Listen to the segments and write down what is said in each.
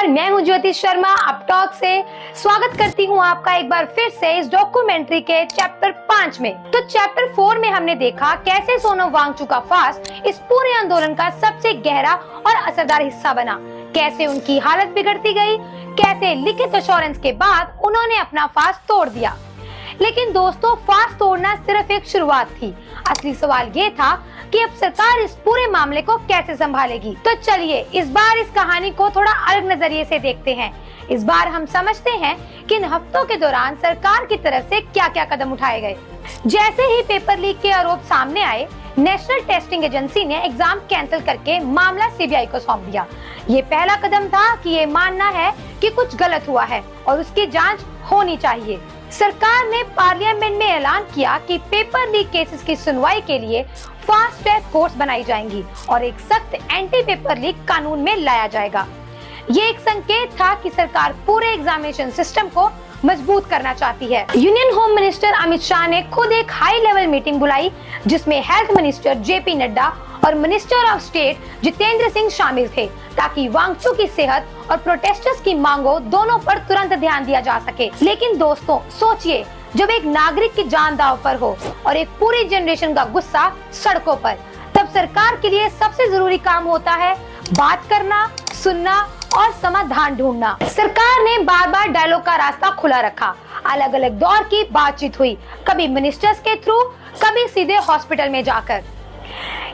नमस्कार, मैं हूं ज्योति शर्मा अपटॉक से। स्वागत करती हूं आपका एक बार फिर से इस डॉक्यूमेंट्री के चैप्टर 5 में। तो चैप्टर 4 में हमने देखा कैसे सोनम वांगचुक का फास्ट इस पूरे आंदोलन का सबसे गहरा और असरदार हिस्सा बना, कैसे उनकी हालत बिगड़ती गई, कैसे लिखित एश्योरेंस के बाद उन्होंने अपना फास्ट तोड़ दिया। लेकिन दोस्तों, फास्ट तोड़ना सिर्फ एक शुरुआत थी। असली सवाल ये था कि अब सरकार इस पूरे मामले को कैसे संभालेगी। तो चलिए इस बार इस कहानी को थोड़ा अलग नजरिए से देखते हैं। इस बार हम समझते हैं कि इन हफ्तों के दौरान सरकार की तरफ से क्या क्या कदम उठाए गए। जैसे ही पेपर लीक के आरोप सामने आए, नेशनल टेस्टिंग एजेंसी ने एग्जाम कैंसिल करके मामला सीबीआई को सौंप दिया। ये पहला कदम था कि ये मानना है कि कुछ गलत हुआ है और उसकी जांच होनी चाहिए। सरकार ने पार्लियामेंट में ऐलान किया कि पेपर लीक केसेस की सुनवाई के लिए फास्ट ट्रैक कोर्ट्स बनाई जाएंगी और एक सख्त एंटी पेपर लीक कानून में लाया जाएगा। ये एक संकेत था कि सरकार पूरे एग्जामिनेशन सिस्टम को मजबूत करना चाहती है। Union home minister Amit Shah ने खुद एक हाई लेवल मीटिंग बुलाई जिसमें हेल्थ मिनिस्टर जेपी नड्डा और minister of state Jitendra Singh शामिल थे, ताकि वांगचुक की सेहत और प्रोटेस्टर्स की मांगों दोनों पर तुरंत ध्यान दिया जा सके। लेकिन दोस्तों सोचिए, जब एक नागरिक की जान दांव पर हो और एक पूरी जनरेशन का गुस्सा सड़कों पर, तब सरकार के लिए सबसे जरूरी काम होता है बात करना, सुनना और समाधान ढूंढना। सरकार ने बार बार डायलॉग का रास्ता खुला रखा। अलग अलग दौर की बातचीत हुई, कभी मिनिस्टर्स के थ्रू, कभी सीधे हॉस्पिटल में जाकर।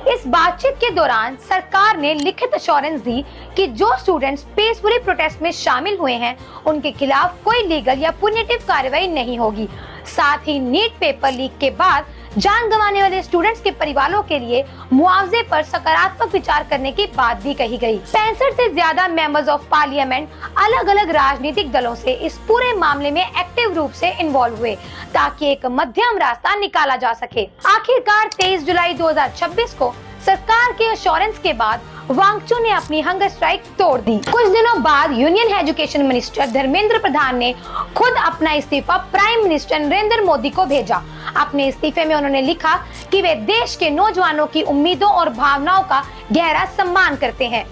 इस बातचीत के दौरान सरकार ने लिखित एश्योरेंस दी कि जो स्टूडेंट्स पीसफुली प्रोटेस्ट में शामिल हुए हैं उनके खिलाफ कोई लीगल या पुनिटिव कार्रवाई नहीं होगी। साथ ही नीट पेपर लीक के बाद जान गंवाने वाले स्टूडेंट्स के परिवारों के लिए मुआवजे पर सकारात्मक विचार करने की बात भी कही गई। 65 से ज्यादा मेंबर्स ऑफ पार्लियामेंट अलग अलग राजनीतिक दलों से इस पूरे मामले में एक्टिव रूप से इन्वॉल्व हुए, ताकि एक मध्यम रास्ता निकाला जा सके। आखिरकार 23 जुलाई 2026 को सरकार के एश्योरेंस के बाद वांगचुक ने अपनी हंगर स्ट्राइक तोड़ दी। कुछ दिनों बाद union education minister Dharmendra Pradhan ने खुद अपना इस्तीफा प्राइम मिनिस्टर नरेंद्र मोदी को भेजा। अपने इस्तीफे में उन्होंने लिखा कि वे देश के नौजवानों की उम्मीदों और भावनाओं का गहरा सम्मान करते हैं।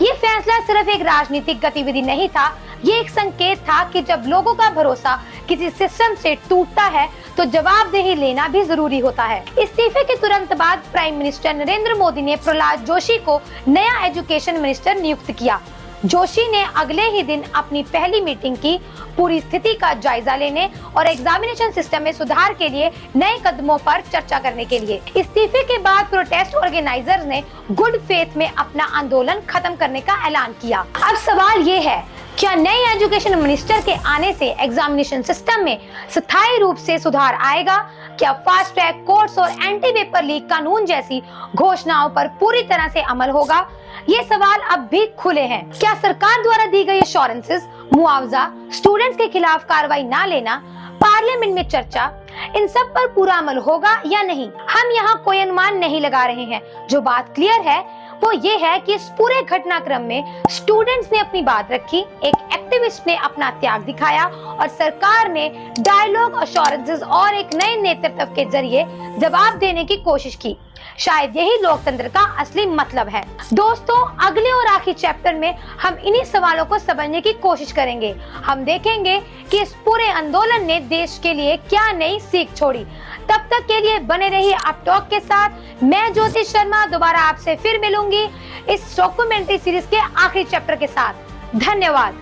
ये फैसला सिर्फ एक राजनीतिक गतिविधि नहीं था, ये एक संकेत था कि जब लोगों का भरोसा किसी सिस्टम से टूटता है तो जवाबदेही लेना भी जरूरी होता है। इस्तीफे के तुरंत बाद प्राइम मिनिस्टर नरेंद्र मोदी ने प्रहलाद जोशी को नया एजुकेशन मिनिस्टर नियुक्त किया। जोशी ने अगले ही दिन अपनी पहली मीटिंग की, पूरी स्थिति का जायजा लेने और एग्जामिनेशन सिस्टम में सुधार के लिए नए कदमों पर चर्चा करने के लिए। इस्तीफे के बाद प्रोटेस्ट ऑर्गेनाइजर्स ने गुड फेथ में अपना आंदोलन खत्म करने का ऐलान किया। अब सवाल ये है, क्या नए एजुकेशन मिनिस्टर के आने से एग्जामिनेशन सिस्टम में स्थायी रूप से सुधार आएगा? क्या फास्ट ट्रैक कोर्ट्स और एंटी पेपर लीक कानून जैसी घोषणाओं पर पूरी तरह से अमल होगा? ये सवाल अब भी खुले हैं। क्या सरकार द्वारा दी गई एश्योरेंसेस, मुआवजा, स्टूडेंट्स के खिलाफ कार्रवाई न लेना, पार्लियामेंट में चर्चा, इन सब पर पूरा अमल होगा या नहीं? हम यहाँ कोई अनुमान नहीं लगा रहे हैं। जो बात क्लियर है वो ये है कि इस पूरे घटनाक्रम में स्टूडेंट्स ने अपनी बात रखी, एक एक्टिविस्ट ने अपना त्याग दिखाया और सरकार ने डायलॉग, एश्योरेंसेस और एक नए नेतृत्व के जरिए जवाब देने की कोशिश की। शायद यही लोकतंत्र का असली मतलब है। दोस्तों, अगले और आखिरी चैप्टर में हम इन्हीं सवालों को समझने की कोशिश करेंगे। हम देखेंगे कि इस पूरे आंदोलन ने देश के लिए क्या नई सीख छोड़ी। तब तक के लिए बने रहिए अपटॉक के साथ। मैं ज्योति शर्मा दोबारा आपसे फिर मिलूंगी इस डॉक्यूमेंट्री सीरीज के आखिरी चैप्टर के साथ। धन्यवाद।